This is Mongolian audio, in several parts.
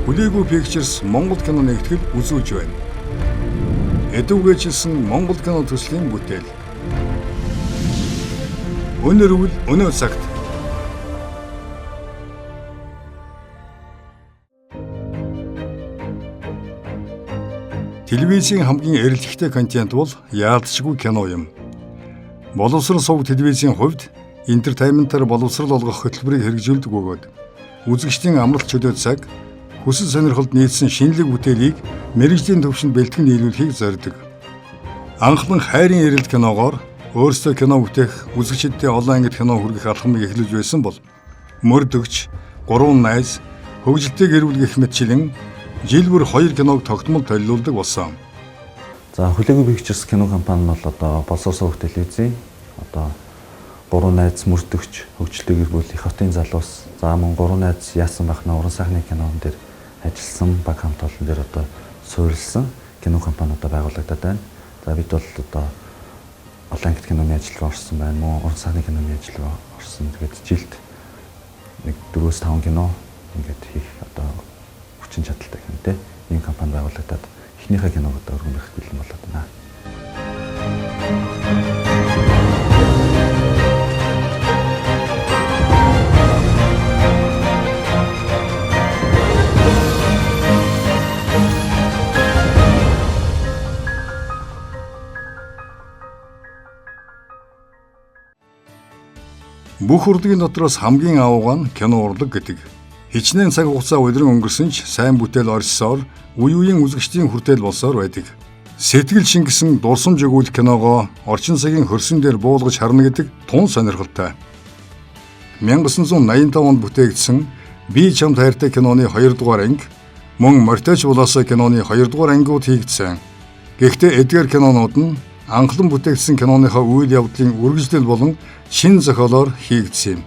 Хүлээгүү Pictures Монгол кино нэгтгэл үзүүлж байна. Эдүгээжилсэн Монгол кино төслийн бүтээл. Өнөр үл өнөө цагт. Телевизийн хамгийн эрэлхтэй контент бол яалтчгүй кино юм. Боловсрол сувг телевизийн хувьд entertainment-аар боловсрол олгох хөтөлбөрийг хэрэгжүүлдэг бөгөөд үзэгчдийн амралт чөлөө цаг, хүсэл сонирхолд нийцсэн шинэлэг бүтээлийг мэргэжлийн төвшөнд бэлтгэн нийлүүлэхийг зорддог. Анхлан хайрын эрэлт киногоор өөрсдөө кино бүтээх, үзэгчдэд олон ангид кино хүргэх алхмыг эхлүүлж байсан бол мөрдөгч, гурван найз, хөгжилтэй гэр бүл гэх мэтчлэн жил бүр 2 киног тогтмол төлөвлөдөг болсон. За Хүлээгүү Pictures кино компани бол одоо боловсрол сувг телевизийн одоо 3 найз мөрдөгч, хөгжилтэй гэр бүл их хотын залуус, за мөн 3 найз яасан бахна уран сайхны кинон дээр ажилласан баг хамт олон дээр одоо суурилсан кино компани одоо байгуулагдаад байна. За бид бол одоо олон ангит киноны ажил орсон байна. Мөн уран сайхны киноны ажил орсон. Тэгээд жилд нэг 4-5 кино ингээд хийх одоо хүчин чадалтай хэмтэй энэ компани байгуулагдаад эхнийхээ киног одоо өргөнөх бэлэн болоод байна. Бүх урлагийн дотроос хамгийн авууга нь кино урлаг гэдэг. Хичнээн цаг хугацаа улиран өнгөрсөн ч сайн бүтээл оршсоор үе үеийн үзэгчдийн хүртэл болсоор байдаг. Сэтгэл шингэсэн дурсамж өгүүлэх киногоо орчин цагийн хөрсөн дээр буулгаж харна гэдэг тун сонирхолтой. 1985 онд бүтээгдсэн Би чамд хайртай киноны 2 дугаар анги, мөн Мортеч булаасаа киноны 2 дугаар ангиуд хийгдсэн. Гэхдээ эдгээр кинонууд нь анхлан бүтээгдсэн киноныхоо үйл явдлын үргэлжлэл болон шин зохиолоор хийгдсэн юм.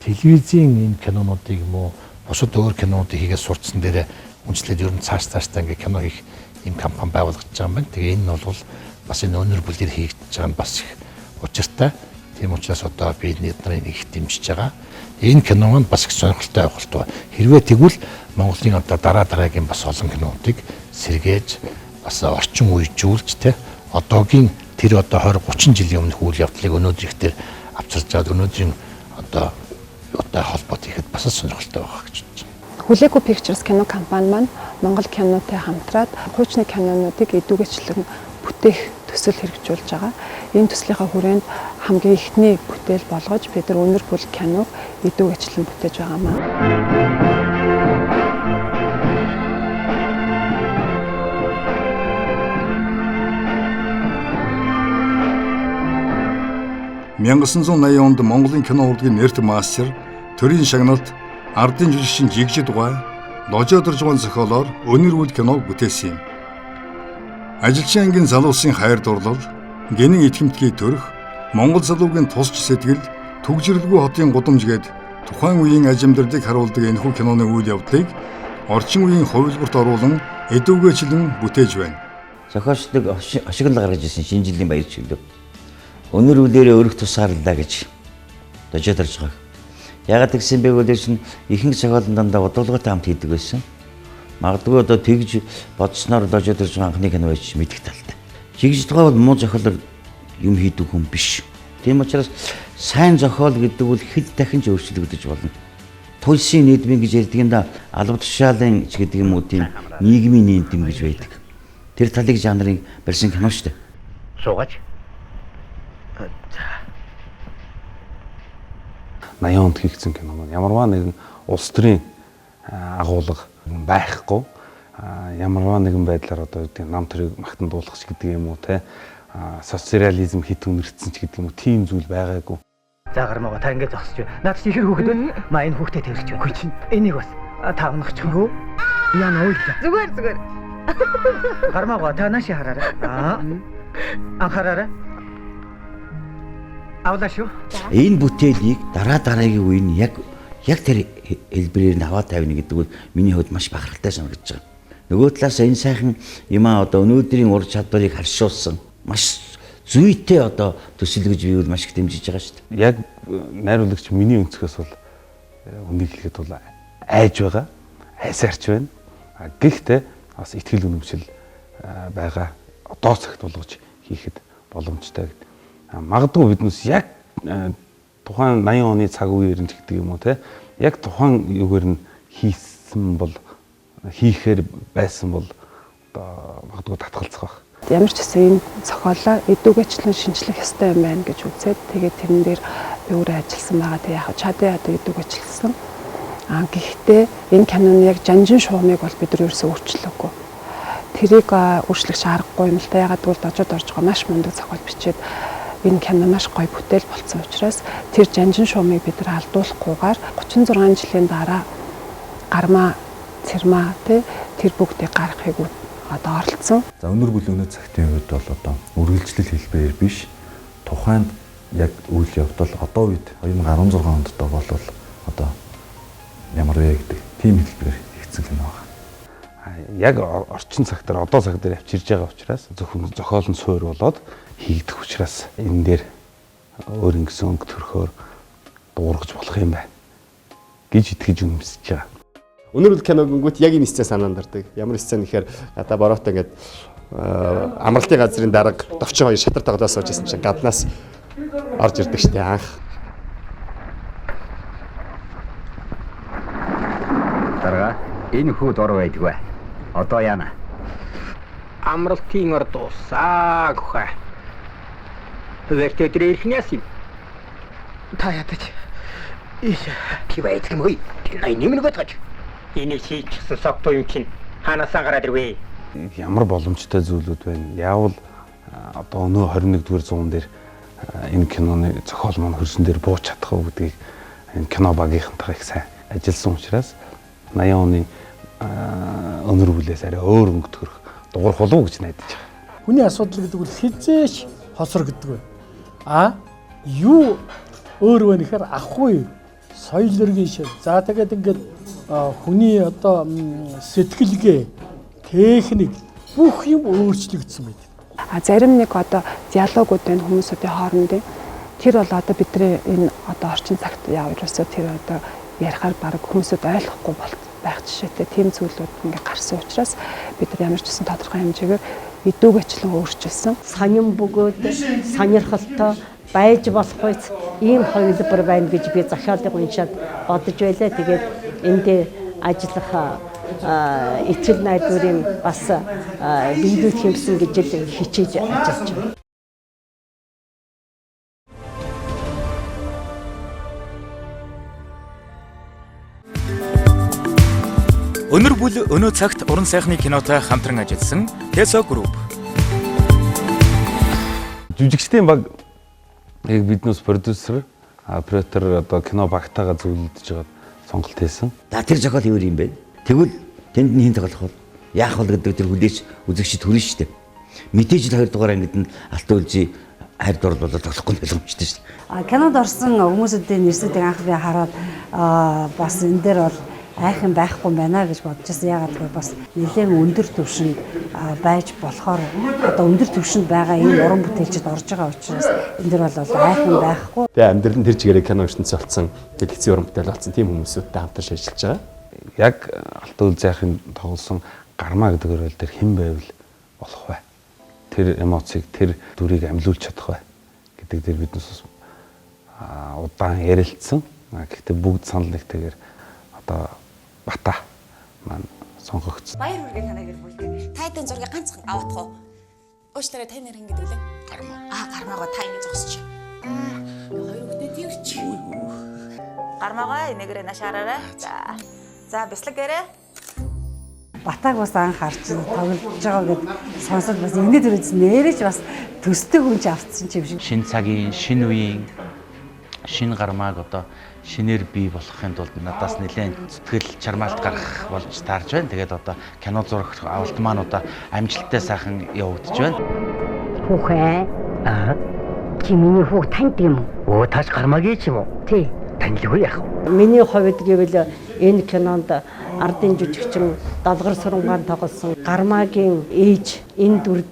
Телевизийн энэ кинонуудыг юм уу бусад өөр кинонуудыг хийгээд сурцсан дээр үнслээд ер нь цаашдаа ингээ кино хийх юм компани байгуулагдаж байгаа юм байна. Тэгээ энэ нь бол бас энэ өнөр бүлээр хийгдэж байгаа нь бас их учиртай. Тийм учраас одоо би нарыг их дэмжиж байгаа. Энэ кино маань бас их сонирхолтой байх болтугай. Хэрвээ тэгвэл Монголын одоо дараагийн бас олон киноуудыг сэргээж бас орчин үеижүүлж те одоогийн тэр одоо 20-30 жилийн өмнөх үйл явдлыг өнөөдөр ихтэй авчирж аваад өнөөдрийн одоо холбоот ихэд бас сонирхолтой байгаа гэж бодож байна. Хүлээгүү Pictures кино компани маань Монгол кинотой хамтраад хуучны кинонуудыг эдүгээчлэн бүтээх төсөл хэрэгжүүлж байгаа. Энэ төслийнхаа хүрээнд хамгийн ихний бүтээл болгож бид нар өнөр бүл киног эдүгээчлэн бүтээж байгаа маа. 1980 онд Монголын кино урлагийн нэрт мастер, төрийн шагналт, ардын жүжигчин Жигжид Дугай, Дожоо Доржгон зохиолоор өнөр үйл киног бүтээсэн юм. Ажилчин ангийн залуусын хайр дурлал, гэнэн итгэмтгий төрх, Монгол залуугийн тусч сэтгэл, түгжирлгүй хотын гудамж гээд тухайн үеийн ажимдардыг харуулдаг энэхүү киноны үйл явдлыг орчин үеийн хувилбарт оруулан эдүгээчлэн бүтээж байна. Зохиолчдыг ашиглал гаргаж ирсэн шинэ жилийн баяр чөлөө. Өнөр үлээрээ өрөх тусаарлаа гэж Дожоо Доржгоо. Яагаад гэсэн бэ гэвэл чинь ихэнх зохиолын дандаа удалгаатай хамт хийдэг байсан. Магадгүй одоо тэгж бодсноор Дожоо Доржгоо анхны кино байж мэдэх талтай. Жигж Дугай бол муу зохиолоор юм хийдэг хүн биш. Тийм учраас сайн зохиол гэдэг бол хэд дахин ч өөрчлөгдөж болно. Туйлсын нийгмийн гэж ярьдаг юм да, алба тушаалын ч гэдэг юм уу тийм нийгмийн нийгэм гэж байдаг. Тэр талыг жанрыг барьсан кино шүү дээ. Суугач. 80 онд хийгдсэн кино маань ямарваа нэгэн улс төрийн агуулга байхгүй ямарваа нэгэн байдлаар одоо гэдэг нам төрийг магтан дуулах ч гэдэг юм уу те социализм хит үнэрсэн ч гэдэг юм уу тийм зүйл байгаагүй. За гармаа та ингэж зогсож байна. Наад чи ихэр хүүхэд вэ? Маа энэ хүүхдэд тэрч байна. Үгүй чинь энийг бас та унахч хөө. Яна уу. Зүгээр. Гармаа та нааши хараарай. Анхаараарай. Авлаа. Энэ бүтээлийг дараагийн үе нь яг тэр хэлбэрээр нь аваад тавина гэдэг бол миний хувьд маш бахархалтай санагдаж байгаа. Нөгөө талаас энэ сайхан юмаа одоо өнөөдрийн ур чадварыг харьшуулсан маш зүйтэй одоо төсөл гэж би бол маш их дэмжиж байгаа шүү дээ. Яг найруулагч миний өнцгөөс бол үнийг хэлэхэд бол айж байгаа, айсаарч байна. Гэхдээ бас ихтгэл үнэмшил байгаа одоо цагт болгож хийхэд боломжтой гэдэг. Магадгүй биднээс яг тухайн 80 оны цаг үеэр нь гэдэг юм уу те яг тухайн юугаар нь хийсэн бол хийхээр байсан бол одоо магадгүй татгалзах байх. Ямар ч гэсэн энэ зохиолоо эдүгээчлэн шинжлэх ёстой юм байна гэж үзээд тэгээд тэрэн дээр би өөрөө ажилласан байгаа. Тэгээд яг чадаа одоо эдүгээчлсэн. Гэхдээ энэ киноны яг жанжин шуумыг бол бид нар ерөөсөө өөрчлөөгүй. Тэрийг өөрчлөх шаардлагагүй юм л та. Ягаад гэвэл дожид орж байгаа маш мундаг зохиол бичээд энэ кино маш гоё бүтээл болсон учраас тэр жанжин шуумыг бид нар алдуулахгүйгээр 36 жилийн дараа гармаа цэрмаа тэр бүгдийг гаргахыг одоо оролцсон. За өнөр бүл өнөө цагтын үед бол одоо үргэлжлэл хэлбэрээр биш тухайд яг үйл явдал одоо үед 2016 онд одоо бол одоо ямар вэ гэдэг тийм хэлбэрээр хийгдсэн кино байна. Яг орчин цаг дээр одоо цаг дээр авчирж байгаа учраас зөвхөн зохиол нь суур болоод хийгдэх учраас энэ дээр өөр ингэсэн өнгө төрхөөр дуургаж болох юм байна гэж итгэж үнэмсэж байгаа. Өнөр үл киног гингүүт яг энэ сцен санаанд ордог. Ямар сцен гэхээр одоо бороотой ингээд амралтын газрын дарга товчон хоёр шатар тоглоод сууж байсан чинь гаднаас орж ирдэг штэ анх. Дарга энэ хүүд ор байдгүй. Одоо яана. Амралтын ор дуусаа гөхэ. Вэртэ дэрхнэс юм. Та ядаж. Иш кивэт юм ой. Ай нэмнэг утгач. Энэ хийчихсэн согтуу юм чинь ханаасаа гараад ирвэ. Ямар боломжтой зүйлүүд байна. Яавал одоо өнөө 21-р зуун дээр энэ киноны зохиол маань хөрсөн дээр бууж чадах уу гэдгийг энэ кино багийнхантайгаа их сайн ажилласан учраас 80 оны өнөр бүлээс арай өөр өнгө төрөх дуурах болов уу гэж найдаж байгаа. Хүний асуудал гэдэг бол хизээш хосор гэдэг вэ. Юу өөр вэ гэхээр ахгүй соёл иргэн шиг. За тэгээд ингээд хүний одоо сэтгэлгээ, техник бүх юм өөрчлөгдсөн байдаг. Зарим нэг одоо диалогууд байна хүмүүсүүдийн хоорондын. Тэр бол одоо бидний энэ одоо орчин цагт ерөөсөө тэр одоо ярихаар баг хүмүүсүүд ойлгохгүй байх жишээтэй тийм зүйлүүд ингээ гарсан учраас бид нар ямар ч гэсэн тодорхой хэмжээгээр эдүгээчлэн өөрчилсөн. Сонин бөгөөд сонирхолтой байж болох үс ийм хувилбар байна гэж би зохиолыг уншаад бодож байлаа. Тэгээд энэ дээр ажиллах итгэл найдварыг бас биелүүлэх юмсан гэж л хичээж ажиллаж байна. Өнөр бүл өнөө цагт уран сайхны кинотой хамтран ажилласан Teso Group. Жүжигчдийн баг яг биднээс продюсер, оператор одоо кино багтаага зөвлөдөж байгаа сонголт хийсэн. За тэр зохиол юу юм бэ? Тэгвэл тэнд нь хин тоглох бол яах вэ гэдэг тэр хүлээж үзэгчд хүрнэ шүү дээ. Мэдээж л 2 дугаар ангид нь Алтан үлжи хайр дурлал болоод тоглохгүй боломжтой шүү дээ. Кинонд орсон хүмүүсүүдийн нэрсүүдийг анх би хараад бас энэ дээр бол айхан байхгүй байна гэж бодож байсан. Ягаад гэвэл бас нэлээд өндөр түвшинд байж болохоор одоо өндөр түвшинд байгаа энэ уран бүтээлчд орж байгаа учраас энэ дэр бол айхан байхгүй. Тэгээ амьдрал нь тэр чигээрээ кино ертөнцийн болсон. Тэгээ хэцүү уран бүтээл болсон тийм хүмүүсүүдтэй хамтарч ажиллаж байгаа. Яг Алтан үлзайхын тоглосон гармаа гэдэг рөл тэр хэн байвал болох вэ? Тэр эмоцийг, тэр дүрийг амьлуулж чадах вэ гэдэг дээр биднээс удаан ярилцсан. Гэхдээ бүгд санал нэгтэйгээр одоо Бата маань сонгогдсон. Баяр хүргээ танаа гэр бүлтэй. Тайдын зургийг ганцхан аваадах уу? Уучлаарай тань нэр ингэ гэдэг лээ. Гармаа. Гармаагаа та ингэ зогсож. Хоёр хүүхдээ дивч. Гармаагаа энэгрээ нашаараарай. За бяцлаг гэрээ. Батаг бас анх харж тоглож байгаа гэд сонсоод бас ингэ төрөж нэрэж бас төстэй хүнч автсан юм шиг. Шин цагийн, шин үеийн, шин гармааг одоо шинээр бий болохын тулд надаас нэлээд зүтгэл чармаалт гарах болж таарж байна. Тэгээд одоо кино зурах авалт маань одоо амжилттай сайхан явагдаж байна. Хүүхээ. Чи миний хүүг танд юм уу? Тааш гармаагийн ч юм уу? Тий. Танилгүй яах вэ? Миний хувьд гэвэл энэ кинонд ардын жүжигчин Далгар Сурангаан тоглосон гармаагийн ээж энэ дүрд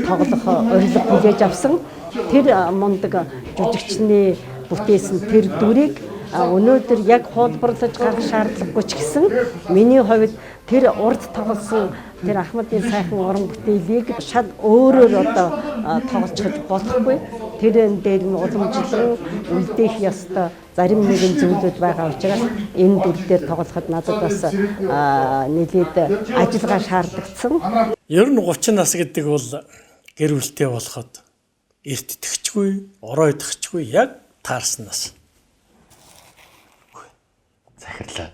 тоглох урилга хүлээж авсан. Тэр мундаг жүжигчний бүтээсэн тэр дүрийг өнөөдөр яг хуулбарлаж гарах шаардлагагүй ч гэсэн миний хувьд тэр урд тоглосон тэр Ахмадын сайхан уран бүтээлийг шал өөрөөр одоо тоглож болохгүй. Тэрэн дээр нь уламжлан үлдээх ёстой зарим нэгэн зүйлүүд байгаа учраас энэ дүр дээр тоглоход надад бас нэлээд ажиллагаа шаардагдсан. Ер нь 30 нас гэдэг бол гэр бүлтэй болоход эрт итгэжгүй, ороо итгэжгүй яг таарсан нас. Захирлаа.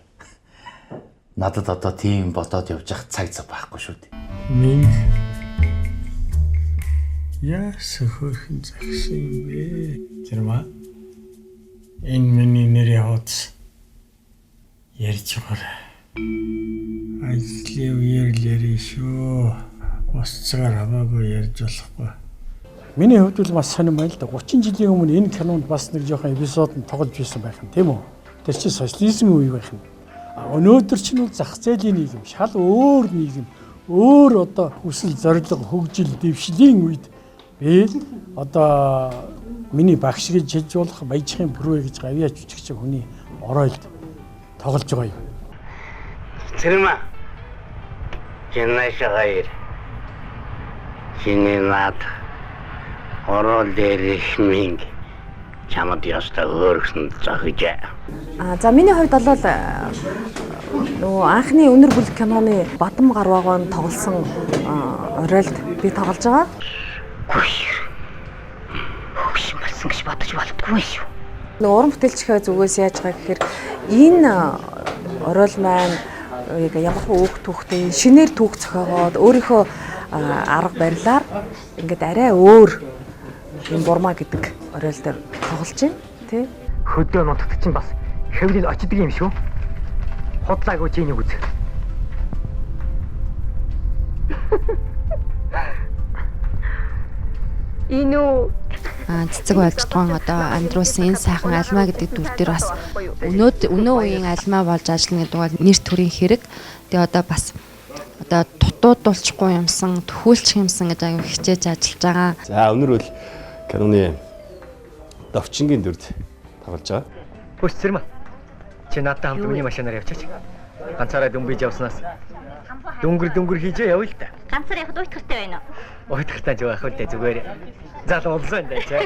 Надад одоо тийм бодоод явж явах цаг зав байхгүй шүү дээ. Минь яа сөхөрхөн загсан юм бэ? Зэрмаа. Энэ миний нэрийн хуудас ярьж байгаа. Ажлын үеэр л ярина шүү. Босцоор хамаагүй ярьж болохгүй. Миний хувьд бол бас сонирм байл да. 30 жилийн өмнө энэ кинонд бас нэг жоохон эпизод нь тоглож байсан байх нь тийм үү? Тэр чинь социализм үе байх нь. Өнөөдөр чинь бол зах зээлийн нийгэм, шал өөр нийгэм, өөр одоо хүсэл зорилго, хөгжил, дэвшлийн үед би одоо миний багш гэж хэлж болох Баяжихын бүрвэ гэж гавьяа жүжигч хүний оройлд тоглож байгаа юм. Зэрмэ. Чинашагаир. Чининат. Орол дээрх минь чамд яста өөрхөн захиж. За миний хувьд бол нөгөө анхны өнөр бүлэг киноны Бадам гарваагаан тоглосон оройлд би тоглож байгаа. Хөгшин болсон гэж бодож болтгүй шүү. Нөгөө уран бүтээлчхээ зүгээс яаж байгаа гэхээр энэ оройл маань ямар хөөх түүхтэй шинээр түүх зохиогоод өөрийнхөө арга барилаар ингээд арай өөр юм бурмаа гэдэг оройл дээр тоглож байна тий. Хөдөө нутагт чинь бас хэвлэл очдөг юм шүү. Хотлаагүй чи нэг үз. Инүү цэцэг болждгоон одоо амьдруулсан энэ сайхан альмаа гэдэг дүр дээр бас өнөө үеийн альмаа болж ажиллана гэдэг бол нэр төрийн хэрэг. Тэгээ одоо бас одоо дутуудуулчихгүй юмсан, төхөөлчих юмсан гэж аяг хичээж ажиллаж байгаа. За өнөр бол киноны Довчингийн дүрд тоглож байгаа. Хүч зэрмэ. Чи надтай хамт миний машинаар явчих. Ганцаараа дүнбиж явснаас дүнгэр хийжээ явъя л та. Ганцаар явахд уйтгартай байна уу? Уйтгартай жоо явах үлдээ зүгээр. Зал уулзсан дээ чи.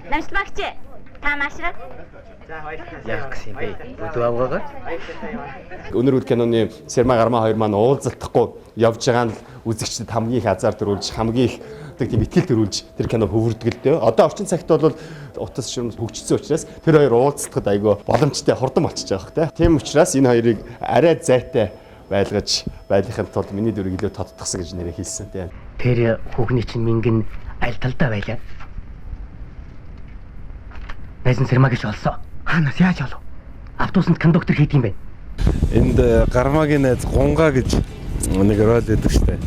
Намсмагч та машраа. Яах гэсэн юм бэ? Өдөө аваагаа. Өнөр үйл киноны Сэрмэ гармаа хоёр маань уулзалтахгүй явж байгаа нь үзэгчдэд хамгийн их азар төрүүлж, хамгийн их тийм итгэл төрүүлж тэр кино хөвөрдөг л дээ. Одоо орчин цагт бол утас ширмс хөгжсөн учраас тэр хоёр уулзалтад айгүй боломжтой хурдан болчихж байгаа хэрэг. Тийм учраас энэ хоёрыг арай зайтай байлгаж байлгахын тулд миний дүрийг илүү тодтгосон гэж нэрээ хэлсэн тийм. Тэр хүүхний чинь мингэн аль талдаа байлаа. Найзан Сэрмэ гэж олсон. Хаанаас яаж олов? Автобусанд кондуктор хийдэг юм байна. Энд гармаагийн найз Гунга гэж нэг рол өгдөг штэ.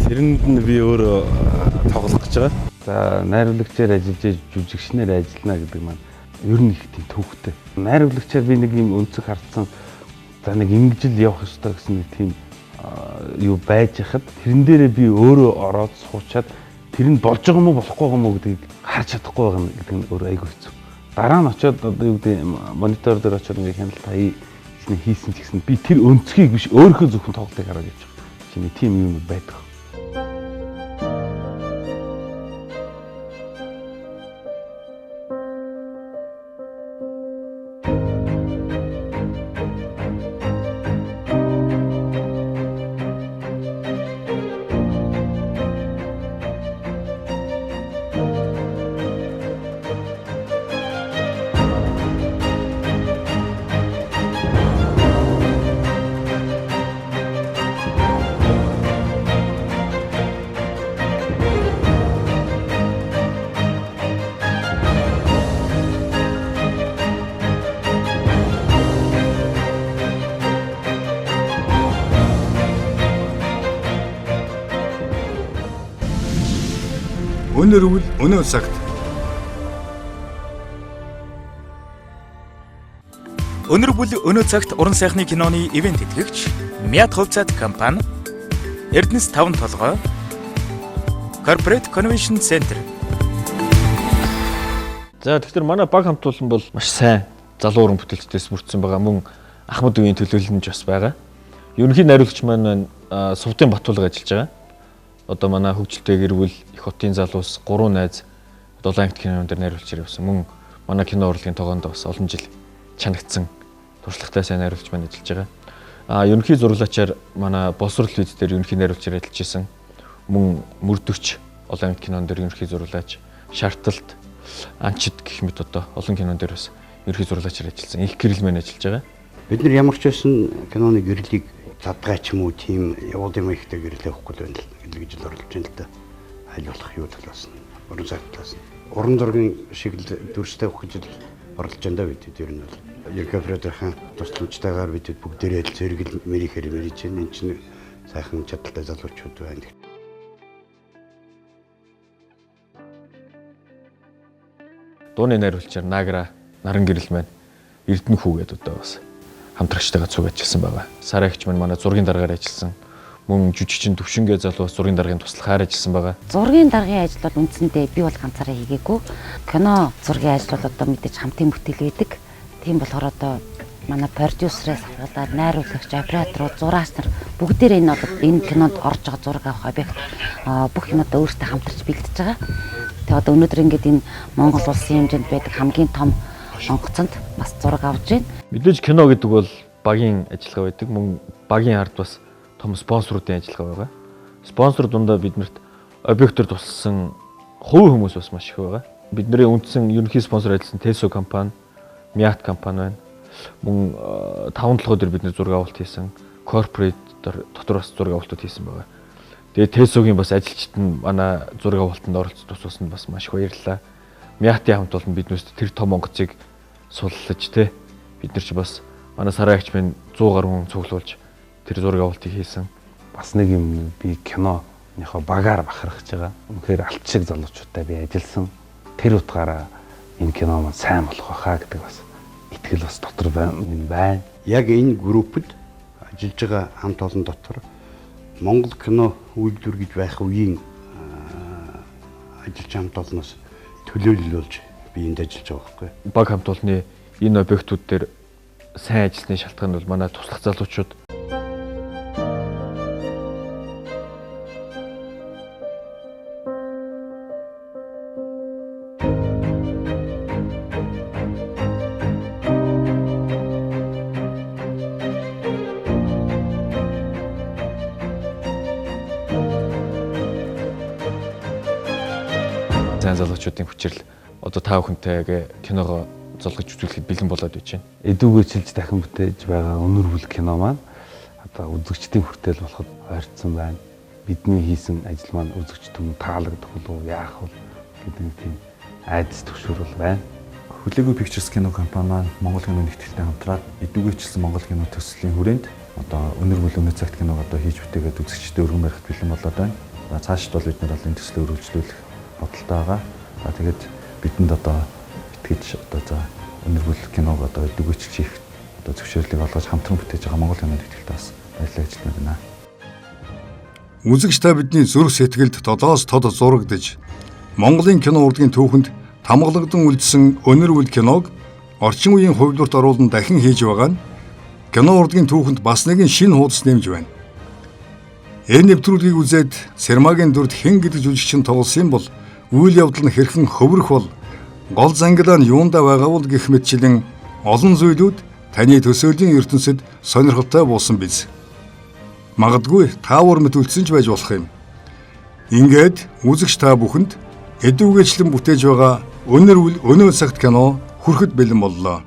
Тэрэнд нь би өөрөө тоглох гэж байгаа. За найруулагчаар ажиллаж, жүжигчнээр ажиллана гэдэг маань ер нь их тийм төвхтэй. Найруулагчаар би нэг юм өнцөг хардсан. За нэг ингэж л явах ёстой гэсэн нэг тийм юу байж хахад тэрэн дээрээ би өөрөө ороод суучаад тэр нь болж байгаа юм уу болохгүй юм уу гэдгийг харж чадахгүй байгаа гэдэг нь өөр айгүй хэцүү. Дараа нь очиод одоо юу гэдэг монитор дээр очиод ингээ хяналт хаяа хийсэн ч гэсэн би тэр өнцгийг биш өөрийнхөө зөвхөн тоглолтыг хараад явж байгаа. Чиний тим юм байдаг. Өнөр үйл өнөө цагт Өнөр бүл өнөө цагт уран сайхны киноны ивент итгэгч Мяд хувьцаат компани Эрдэнэс 5 толгой Corporate Convention Center За тэгэхээр манай баг хамтуулан бол маш сайн залуу уран бүтээлчдээс бүрдсэн байгаа. Мөн Ахмад үеийн төлөөлөлмж бас байгаа. Ерөнхий найруулагч маань Сувдын Батулга ажиллаж байгаа. Одоо манай хөгжилтэй гэр бүл их хотын залуус 3 найз 7 ангит кинон дээр найруулагч явсан. Мөн манай кино урлагийн тогоонд бас олон жил чанагдсан туршлагатай сайн найруулагч маань ажиллаж байгаа. Ерөнхий зурлаачаар манай боловсрол виз дээр ерөнхий найруулагчаар ажиллаж исэн. Мөн мөрдөгч олон ангит кинон дээр ерөнхий зурлаач, шаарталт, анчид гэх мэт одоо олон кинон дээр бас ерөнхий зурлаачаар ажилласан. Их гэрэл маань ажиллаж байгаа. Бид нар ямар ч байсан киноны гэрлийг задгай ч юм уу тийм явуулын ихтэй гэрлээ өгөхгүй л байна л гэж л орлож байна л да. Аль болох юу талаас нь, уран сайд талаас нь. Уран зургийн шиг л дүрстэй өгөх гэж орлож байна да бид ер нь бол. Ерхэ Фредерхан тусламжтайгаар бид бүгдээрээ л зэрэгэл мэрихээр мэриж байна. Энд чинь сайхан чадaltaй залуучууд байна. Дууны найруулагчаар Награ наран гэрэл маань Эрдэнэ хүү гэдэг одоо бас хамтрагчтайгаа цуг ажилласан байгаа. Сараагч маань манай зургийн даргаар ажилласан. Мөн жүжигчин Төвшингээ залуу бас зургийн даргын туслахаар ажилласан байгаа. Зургийн даргын ажил бол үндсэндээ би бол ганцаараа хийгээгүй. Кино зургийн ажил бол одоо мэдээж хамтын бүтээл байдаг. Тийм болохоор одоо манай продюсерээс аваад найруулагч, оператор, зураач нар бүгдээрээ энэ кинонд орж байгаа зураг авах объект бүх юмудаа өөрсдөө хамтарч бэлдэж байгаа. Тэгээ одоо өнөөдөр ингээд энэ Монгол улсын хэмжээнд байдаг хамгийн том онгоцонд бас зураг авж байна. Мэдээж кино гэдэг бол багийн ажиллагаа байдаг. Мөн багийн ард бас том спонсоруудын ажиллагаа байгаа. Спонсор дундаа биднэрт объектор тусалсан хувийн хүмүүс бас маш их байгаа. Бидний үндсэн ерөнхий спонсор ажилласан Tesco компани, Miat компани байна. Мөн 5-7 дээр бид нэр зураг авалт хийсэн. Corporate дотор бас зураг авалтууд хийсэн байгаа. Тэгээ Tesco-гийн бас ажилчид нь манай зураг авалтанд оролцож тусалсанд бас маш их баярлалаа. Miat-ийн хамт олон биднээс тэр том онгоцыг суллаж те бид нар ч бас манай сараагч минь 100 гаруй хүн цуглуулж тэр зураг авалтыг хийсэн. Бас нэг юм би киноныхоо багаар бахархаж байгаа. Үнэхээр алт шиг залуучуудтай би ажилласан. Тэр утгаараа энэ кино маань сайн болох байхаа гэдэг бас итгэл бас дотор байна. Яг энэ группэд ажиллаж байгаа хамт олон дотор Монгол кино үйлдвэр гэж байх үеийн ажиллаж хамт олноос төлөөлөл болж би энд ажиллаж байгаа байхгүй. Баг хамт олонны энэ объектууд дээр сайн ажилласны шалтгаан нь бол манай туслах залуучууд. Сайн залуучуудын хүчирл одоо та бүхэнтэйгээ киногоо золгож үзүүлэхэд бэлэн болоод байж байна. Эдүүгээчилж дахин бүтээж байгаа өнөр бүл кино маань одоо үзэгчдийн хүртэл болоход ойрцсон байна. Бидний хийсэн ажил маань үзэгчдэд таалагдах болов яах вэ гэдэг нэг тийм айдас төвшөр бол байна. Хүлээгүй Pictures кино компани маань Монгол кино нэгтгэлтэй хамтраад эдүүгээчилсэн Монгол кино төслийн хүрээнд одоо өнөр бүл өнөө цагт киног одоо хийж бүтээгээд үзэгчдэд өргөн барихад бэлэн болоод байна. Цаашд бол бид нар энэ төслөө өргөжлүүлэх бодолтой байгаа. Тэгээд бидэнд одоо итгэж одоо за өнөр бүл киног одоо эдүүгээчилж хийх одоо зөвшөөрлийг олгож хамтран бүтээж байгаа Монгол кино нэгтгэлтэй бас баярлалаа гэж байна. Үзэгч та бидний зүрх сэтгэлд толоос тод зурагдж Монголын кино урлагийн түүхэнд тамгалагдсан үлдсэн өнөр бүл киног орчин үеийн хувилбарт оруулан дахин хийж байгаа нь кино урлагийн түүхэнд бас нэгэн шинэ хуудас нэмж байна. Энэ нэвтрүүлгийг үзээд Сэрмагийн дүрд хэн гэдэг жүжигчин тоглосон бол үйл явдал нь хэрхэн хөврөх бол гол зангилаа нь юундаа байгаа бол гэх мэтчилэн олон зүйлүүд таны төсөөлийн ертөнцид сонирхолтой болсон биз. Магадгүй таавар мэт үлдсэн ч байж болох юм. Ингээд үзэгч та бүхэнд эдүүгээчлэн бүтээж байгаа өнөр цагт кино хүрэхэд бэлэн боллоо.